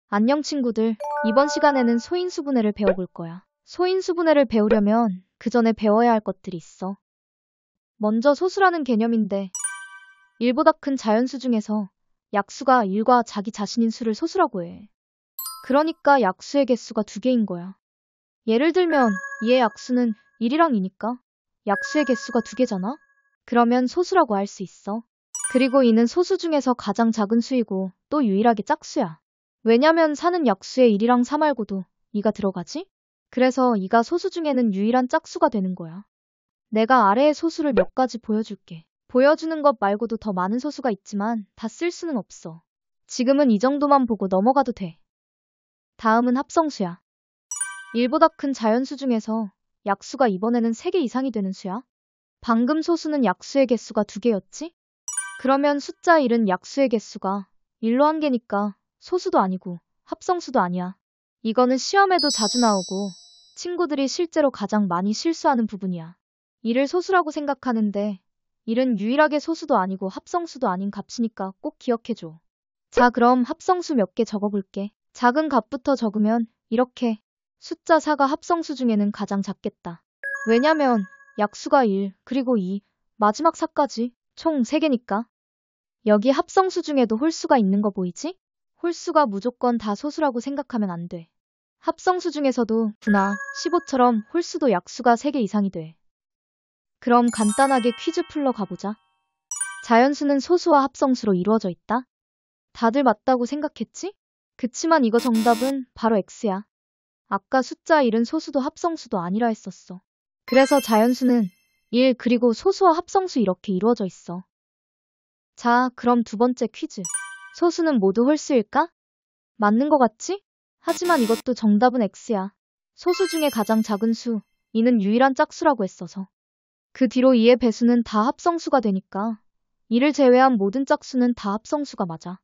안녕 친구들. 이번 시간에는 소인수분해를 배워볼 거야. 소인수분해를 배우려면 그 전에 배워야 할 것들이 있어. 먼저 소수라는 개념인데 1보다 큰 자연수 중에서 약수가 1과 자기 자신인 수를 소수라고 해. 그러니까 약수의 개수가 2개인 거야. 예를 들면 2의 약수는 1이랑 2니까 약수의 개수가 2개잖아? 그러면 소수라고 할 수 있어. 그리고 2는 소수 중에서 가장 작은 수이고 또 유일하게 짝수야. 왜냐면 4는 약수에 1이랑 4 말고도 2가 들어가지? 그래서 2가 소수 중에는 유일한 짝수가 되는 거야. 내가 아래의 소수를 몇 가지 보여줄게. 보여주는 것 말고도 더 많은 소수가 있지만 다 쓸 수는 없어. 지금은 이 정도만 보고 넘어가도 돼. 다음은 합성수야. 1보다 큰 자연수 중에서 약수가 이번에는 3개 이상이 되는 수야. 방금 소수는 약수의 개수가 2개였지? 그러면 숫자 1은 약수의 개수가 1로 1개니까 소수도 아니고 합성수도 아니야. 이거는 시험에도 자주 나오고 친구들이 실제로 가장 많이 실수하는 부분이야. 1을 소수라고 생각하는데 1은 유일하게 소수도 아니고 합성수도 아닌 값이니까 꼭 기억해줘. 자, 그럼 합성수 몇 개 적어볼게. 작은 값부터 적으면 이렇게 숫자 4가 합성수 중에는 가장 작겠다. 왜냐면 약수가 1, 그리고 2, 마지막 4까지 총 3개니까. 여기 합성수 중에도 홀수가 있는 거 보이지? 홀수가 무조건 다 소수라고 생각하면 안 돼. 합성수 중에서도 9나 15처럼 홀수도 약수가 3개 이상이 돼. 그럼 간단하게 퀴즈 풀러 가보자. 자연수는 소수와 합성수로 이루어져 있다. 다들 맞다고 생각했지? 그치만 이거 정답은 바로 X야. 아까 숫자 1은 소수도 합성수도 아니라 했었어. 그래서 자연수는 1 그리고 소수와 합성수 이렇게 이루어져 있어. 자, 그럼 두 번째 퀴즈. 소수는 모두 홀수일까? 맞는 거 같지? 하지만 이것도 정답은 X야. 소수 중에 가장 작은 수, 2는 유일한 짝수라고 했어서. 그 뒤로 2의 배수는 다 합성수가 되니까 2를 제외한 모든 짝수는 다 합성수가 맞아.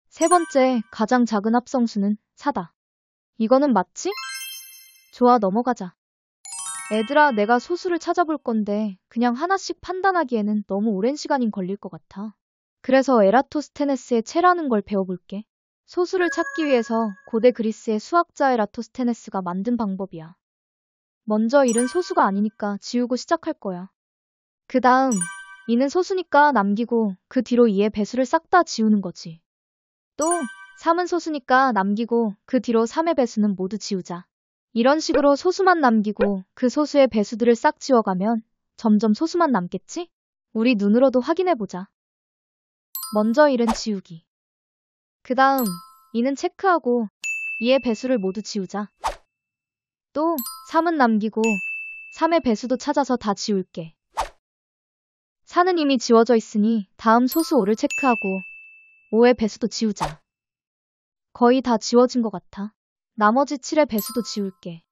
세 번째, 가장 작은 합성수는 4다. 이거는 맞지? 좋아, 넘어가자. 애들아, 내가 소수를 찾아볼 건데 그냥 하나씩 판단하기에는 너무 오랜 시간이 걸릴 것 같아. 그래서 에라토스테네스의 체라는 걸 배워볼게. 소수를 찾기 위해서 고대 그리스의 수학자 에라토스테네스가 만든 방법이야. 먼저 1은 소수가 아니니까 지우고 시작할 거야. 그 다음 2는 소수니까 남기고 그 뒤로 2의 배수를 싹 다 지우는 거지. 또 3은 소수니까 남기고 그 뒤로 3의 배수는 모두 지우자. 이런 식으로 소수만 남기고 그 소수의 배수들을 싹 지워가면 점점 소수만 남겠지? 우리 눈으로도 확인해보자. 먼저 1은 지우기. 그 다음 2는 체크하고 2의 배수를 모두 지우자. 또 3은 남기고 3의 배수도 찾아서 다 지울게. 4는 이미 지워져 있으니 다음 소수 5를 체크하고 5의 배수도 지우자. 거의 다 지워진 것 같아. 나머지 7의 배수도 지울게.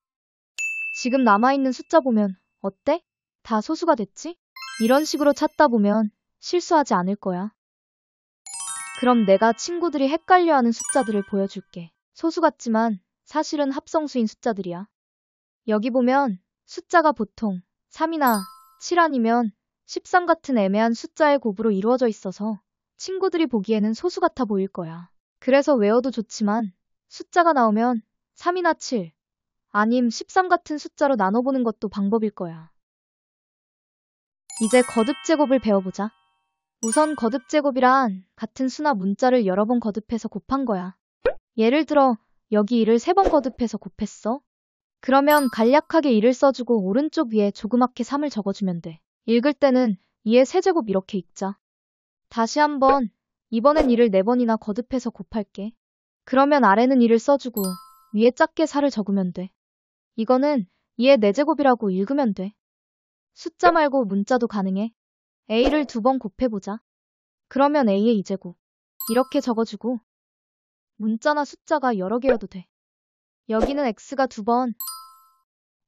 지금 남아있는 숫자 보면 어때? 다 소수가 됐지? 이런 식으로 찾다 보면 실수하지 않을 거야. 그럼 내가 친구들이 헷갈려하는 숫자들을 보여줄게. 소수 같지만 사실은 합성수인 숫자들이야. 여기 보면 숫자가 보통 3이나 7 아니면 13 같은 애매한 숫자의 곱으로 이루어져 있어서 친구들이 보기에는 소수 같아 보일 거야. 그래서 외워도 좋지만 숫자가 나오면 3이나 7, 아님 13 같은 숫자로 나눠보는 것도 방법일 거야. 이제 거듭제곱을 배워보자. 우선 거듭제곱이란 같은 수나 문자를 여러 번 거듭해서 곱한 거야. 예를 들어 여기 2를 3번 거듭해서 곱했어. 그러면 간략하게 2를 써주고 오른쪽 위에 조그맣게 3을 적어주면 돼. 읽을 때는 2의 세제곱 이렇게 읽자. 다시 한번 이번엔 2를 4번이나 거듭해서 곱할게. 그러면 아래는 2를 써주고 위에 작게 4를 적으면 돼. 이거는 2의 4제곱이라고 읽으면 돼. 숫자 말고 문자도 가능해. a를 2번 곱해보자. 그러면 a의 2제곱. 이렇게 적어주고 문자나 숫자가 여러 개여도 돼. 여기는 x가 2번,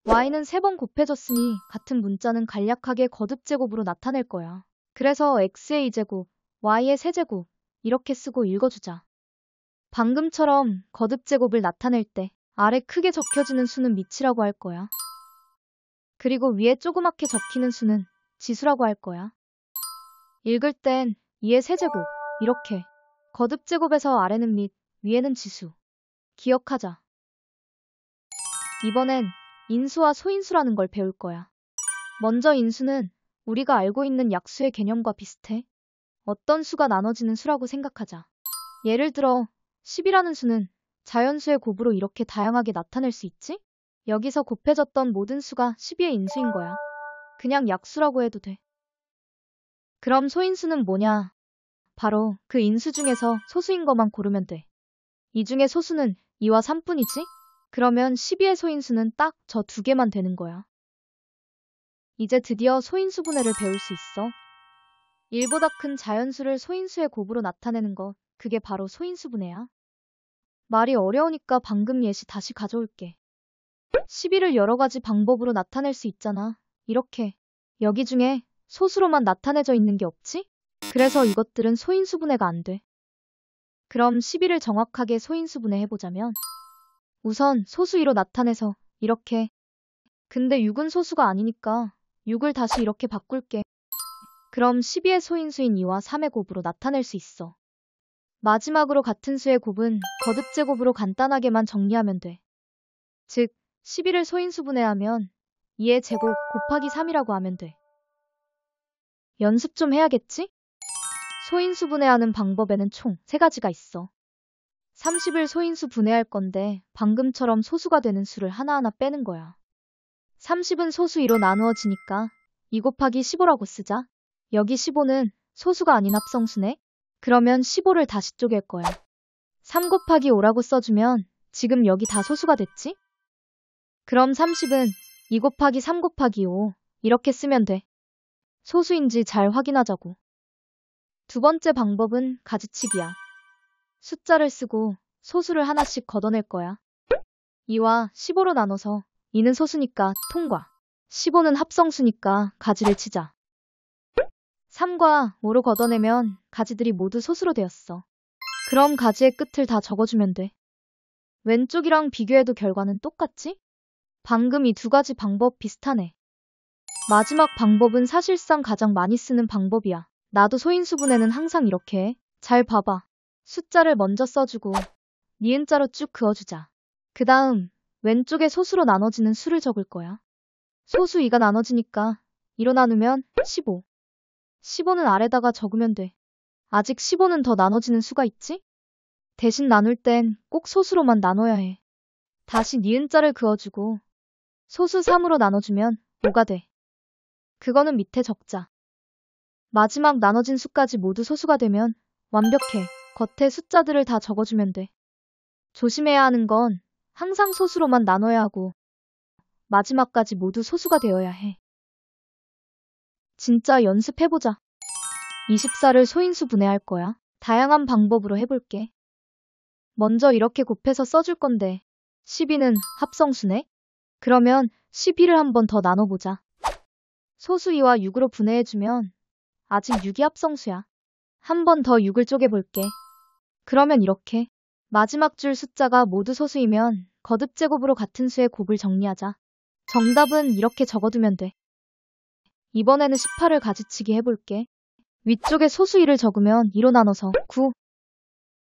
y는 3번 곱해졌으니 같은 문자는 간략하게 거듭제곱으로 나타낼 거야. 그래서 x의 2제곱, y의 세제곱 이렇게 쓰고 읽어주자. 방금처럼 거듭제곱을 나타낼 때 아래 크게 적혀지는 수는 미치라고 할 거야. 그리고 위에 조그맣게 적히는 수는 지수라고 할 거야. 읽을 땐 2의 세제곱 이렇게 거듭제곱에서 아래는 밑, 위에는 지수. 기억하자. 이번엔 인수와 소인수라는 걸 배울 거야. 먼저 인수는 우리가 알고 있는 약수의 개념과 비슷해. 어떤 수가 나눠지는 수라고 생각하자. 예를 들어 10이라는 수는 자연수의 곱으로 이렇게 다양하게 나타낼 수 있지? 여기서 곱해졌던 모든 수가 12의 인수인 거야. 그냥 약수라고 해도 돼. 그럼 소인수는 뭐냐? 바로 그 인수 중에서 소수인 것만 고르면 돼. 이 중에 소수는 2와 3뿐이지? 그러면 12의 소인수는 딱 저 두 개만 되는 거야. 이제 드디어 소인수분해를 배울 수 있어. 1보다 큰 자연수를 소인수의 곱으로 나타내는 것, 그게 바로 소인수분해야. 말이 어려우니까 방금 예시 다시 가져올게. 12를 여러 가지 방법으로 나타낼 수 있잖아. 이렇게. 여기 중에 소수로만 나타내져 있는 게 없지? 그래서 이것들은 소인수분해가 안 돼. 그럼 12를 정확하게 소인수분해 해보자면 우선 소수 2로 나타내서 이렇게. 근데 6은 소수가 아니니까 6을 다시 이렇게 바꿀게. 그럼 12의 소인수인 2와 3의 곱으로 나타낼 수 있어. 마지막으로 같은 수의 곱은 거듭제곱으로 간단하게만 정리하면 돼. 즉, 12를 소인수분해하면 2의 제곱 곱하기 3이라고 하면 돼. 연습 좀 해야겠지? 소인수분해하는 방법에는 총 3가지가 있어. 30을 소인수 분해할 건데 방금처럼 소수가 되는 수를 하나하나 빼는 거야. 30은 소수 2로 나누어지니까 2 곱하기 15라고 쓰자. 여기 15는 소수가 아닌 합성수네? 그러면 15를 다시 쪼갤 거야. 3 곱하기 5라고 써주면 지금 여기 다 소수가 됐지? 그럼 30은 2 곱하기 3 곱하기 5 이렇게 쓰면 돼. 소수인지 잘 확인하자고. 두 번째 방법은 가지치기야. 숫자를 쓰고 소수를 하나씩 걷어낼 거야. 2와 15로 나눠서 2는 소수니까 통과. 15는 합성수니까 가지를 치자. 3과 5로 걷어내면 가지들이 모두 소수로 되었어. 그럼 가지의 끝을 다 적어주면 돼. 왼쪽이랑 비교해도 결과는 똑같지? 방금 이 두 가지 방법 비슷하네. 마지막 방법은 사실상 가장 많이 쓰는 방법이야. 나도 소인수분해는 항상 이렇게 해. 잘 봐봐. 숫자를 먼저 써주고 니은자로 쭉 그어주자. 그 다음 왼쪽에 소수로 나눠지는 수를 적을 거야. 소수 2가 나눠지니까 2로 나누면 15. 15는 아래다가 적으면 돼. 아직 15는 더 나눠지는 수가 있지? 대신 나눌 땐 꼭 소수로만 나눠야 해. 다시 니은자를 그어주고 소수 3으로 나눠주면 5가 돼. 그거는 밑에 적자. 마지막 나눠진 수까지 모두 소수가 되면 완벽해. 겉에 숫자들을 다 적어주면 돼. 조심해야 하는 건 항상 소수로만 나눠야 하고 마지막까지 모두 소수가 되어야 해. 진짜 연습해보자. 24를 소인수 분해할 거야. 다양한 방법으로 해볼게. 먼저 이렇게 곱해서 써줄 건데 12는 합성수네? 그러면 12를 한 번 더 나눠보자. 소수 2와 6으로 분해해주면 아직 6이 합성수야. 한 번 더 6을 쪼개볼게. 그러면 이렇게. 마지막 줄 숫자가 모두 소수이면 거듭제곱으로 같은 수의 곱을 정리하자. 정답은 이렇게 적어두면 돼. 이번에는 18을 가지치기 해볼게. 위쪽에 소수 2를 적으면 2로 나눠서 9.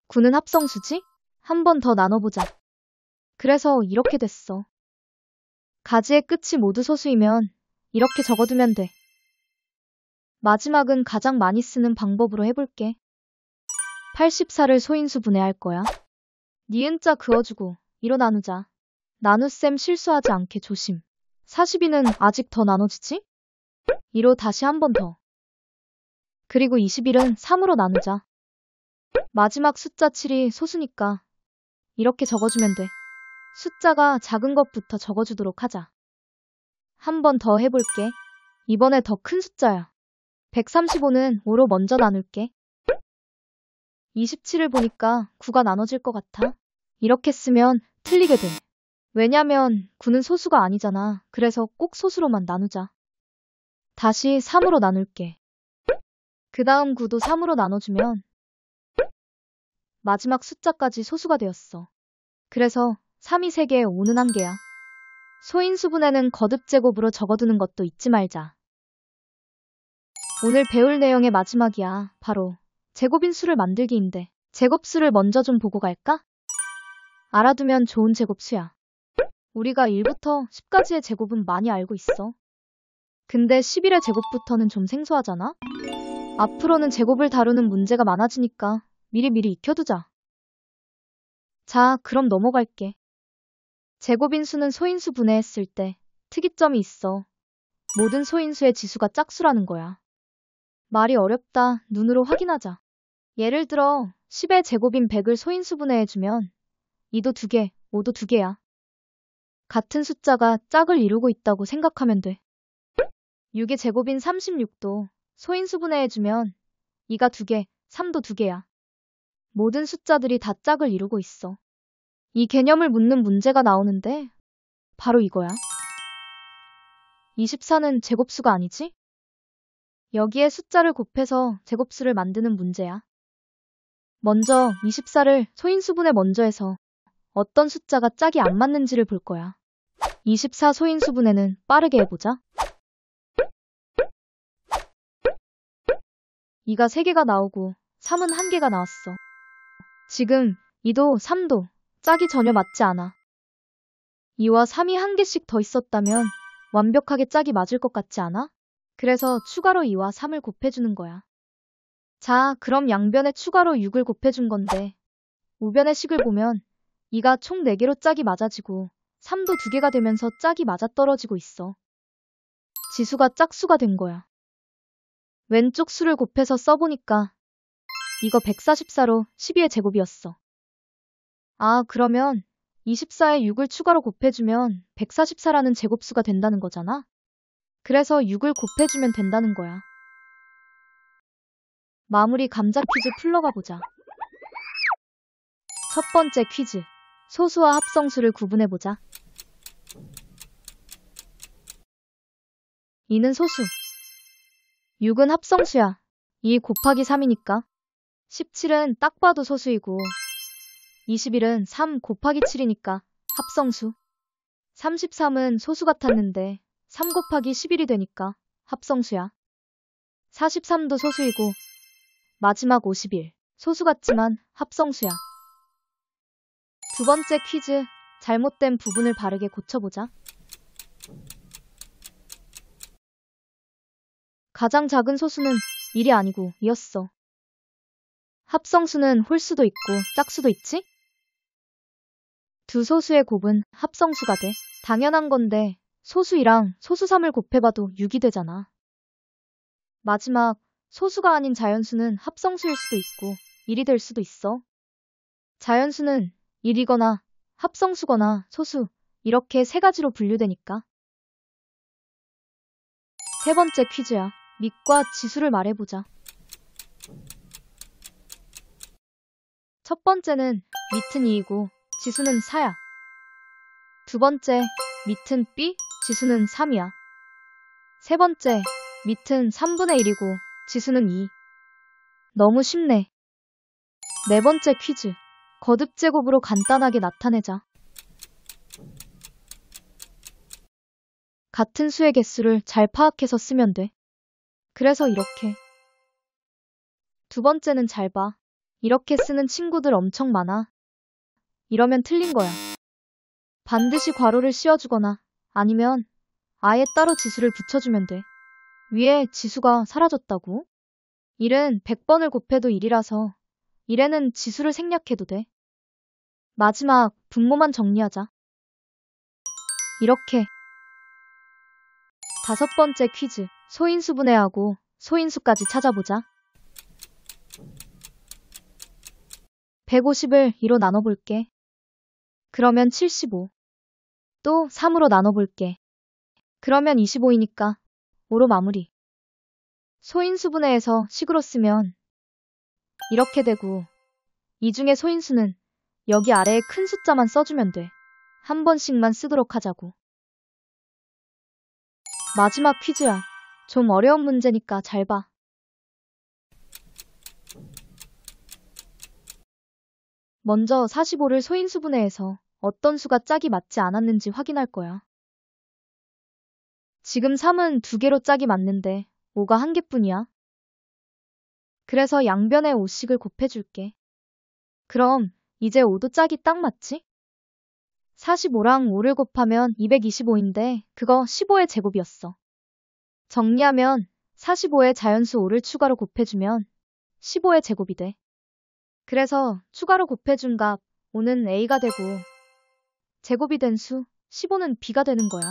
9는 합성수지? 한 번 더 나눠보자. 그래서 이렇게 됐어. 가지의 끝이 모두 소수이면 이렇게 적어두면 돼. 마지막은 가장 많이 쓰는 방법으로 해볼게. 84를 소인수 분해할 거야. 니은자 그어주고 2로 나누자. 나눗셈 실수하지 않게 조심. 42는 아직 더 나눠지지? 2로 다시 한 번 더. 그리고 21은 3으로 나누자. 마지막 숫자 7이 소수니까 이렇게 적어주면 돼. 숫자가 작은 것부터 적어주도록 하자. 한 번 더 해볼게. 이번에 더 큰 숫자야. 135는 5로 먼저 나눌게. 27을 보니까 9가 나눠질 것 같아. 이렇게 쓰면 틀리게 돼. 왜냐면 9는 소수가 아니잖아. 그래서 꼭 소수로만 나누자. 다시 3으로 나눌게. 그 다음 9도 3으로 나눠주면 마지막 숫자까지 소수가 되었어. 그래서 3이 3개, 5는 1개야. 소인수분해는 거듭제곱으로 적어두는 것도 잊지 말자. 오늘 배울 내용의 마지막이야. 바로 제곱인 수를 만들기인데 제곱수를 먼저 좀 보고 갈까? 알아두면 좋은 제곱수야. 우리가 1부터 10까지의 제곱은 많이 알고 있어. 근데 11의 제곱부터는 좀 생소하잖아? 앞으로는 제곱을 다루는 문제가 많아지니까 미리 익혀두자. 자, 그럼 넘어갈게. 제곱인수는 소인수 분해했을 때 특이점이 있어. 모든 소인수의 지수가 짝수라는 거야. 말이 어렵다. 눈으로 확인하자. 예를 들어 10의 제곱인 100을 소인수 분해해주면 2도 2개, 5도 2개야. 같은 숫자가 짝을 이루고 있다고 생각하면 돼. 6의 제곱인 36도 소인수 분해해주면 2가 2개, 3도 2개야. 모든 숫자들이 다 짝을 이루고 있어. 이 개념을 묻는 문제가 나오는데 바로 이거야. 24는 제곱수가 아니지? 여기에 숫자를 곱해서 제곱수를 만드는 문제야. 먼저 24를 소인수분해 먼저 해서 어떤 숫자가 짝이 안 맞는지를 볼 거야. 24 소인수분해는 빠르게 해보자. 2가 3개가 나오고 3은 1개가 나왔어. 지금 2도 3도 짝이 전혀 맞지 않아. 2와 3이 1개씩 더 있었다면 완벽하게 짝이 맞을 것 같지 않아? 그래서 추가로 2와 3을 곱해주는 거야. 자, 그럼 양변에 추가로 6을 곱해준 건데 우변의 식을 보면 2가 총 4개로 짝이 맞아지고 3도 2개가 되면서 짝이 맞아떨어지고 있어. 지수가 짝수가 된 거야. 왼쪽 수를 곱해서 써보니까 이거 144로 12의 제곱이었어. 아, 그러면 24에 6을 추가로 곱해주면 144라는 제곱수가 된다는 거잖아? 그래서 6을 곱해주면 된다는 거야. 마무리 감자 퀴즈 풀러가 보자. 첫 번째 퀴즈. 소수와 합성수를 구분해보자. 2는 소수. 6은 합성수야. 2 곱하기 3이니까. 17은 딱 봐도 소수이고 21은 3 곱하기 7이니까 합성수. 33은 소수 같았는데 3 곱하기 11이 되니까 합성수야. 43도 소수이고 마지막 51. 소수 같지만 합성수야. 두 번째 퀴즈. 잘못된 부분을 바르게 고쳐보자. 가장 작은 소수는 1이 아니고 2였어. 합성수는 홀수도 있고 짝수도 있지? 두 소수의 곱은 합성수가 돼. 당연한 건데 소수 2랑 소수 3을 곱해봐도 6이 되잖아. 마지막 소수가 아닌 자연수는 합성수일 수도 있고 1이 될 수도 있어. 자연수는 1이거나 합성수거나 소수 이렇게 세 가지로 분류되니까. 세 번째 퀴즈야. 밑과 지수를 말해보자. 첫 번째는 밑은 2이고 지수는 4야. 두 번째, 밑은 B, 지수는 3이야. 세 번째, 밑은 3분의 1이고 지수는 2. 너무 쉽네. 네 번째 퀴즈. 거듭 제곱으로 간단하게 나타내자. 같은 수의 개수를 잘 파악해서 쓰면 돼. 그래서 이렇게. 두 번째는 잘 봐. 이렇게 쓰는 친구들 엄청 많아. 이러면 틀린 거야. 반드시 괄호를 씌워주거나 아니면 아예 따로 지수를 붙여주면 돼. 위에 지수가 사라졌다고? 1은 100번을 곱해도 1이라서 1에는 지수를 생략해도 돼. 마지막 분모만 정리하자. 이렇게. 다섯 번째 퀴즈. 소인수 분해하고 소인수까지 찾아보자. 150을 2로 나눠볼게. 그러면 75. 또 3으로 나눠볼게. 그러면 25이니까 5로 마무리. 소인수 분해해서 식으로 쓰면 이렇게 되고 이 중에 소인수는 여기 아래에 큰 숫자만 써주면 돼. 한 번씩만 쓰도록 하자고. 마지막 퀴즈야. 좀 어려운 문제니까 잘 봐. 먼저 45를 소인수 분해해서 어떤 수가 짝이 맞지 않았는지 확인할 거야. 지금 3은 2개로 짝이 맞는데 5가 1개뿐이야. 그래서 양변에 5씩을 곱해줄게. 그럼 이제 5도 짝이 딱 맞지? 45랑 5를 곱하면 225인데 그거 15의 제곱이었어. 정리하면 45에 자연수 5를 추가로 곱해주면 15의 제곱이 돼. 그래서 추가로 곱해준 값 5는 A가 되고 제곱이 된 수 15는 B가 되는 거야.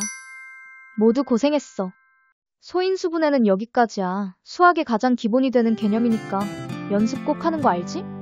모두 고생했어. 소인수분해는 여기까지야. 수학의 가장 기본이 되는 개념이니까 연습 꼭 하는 거 알지?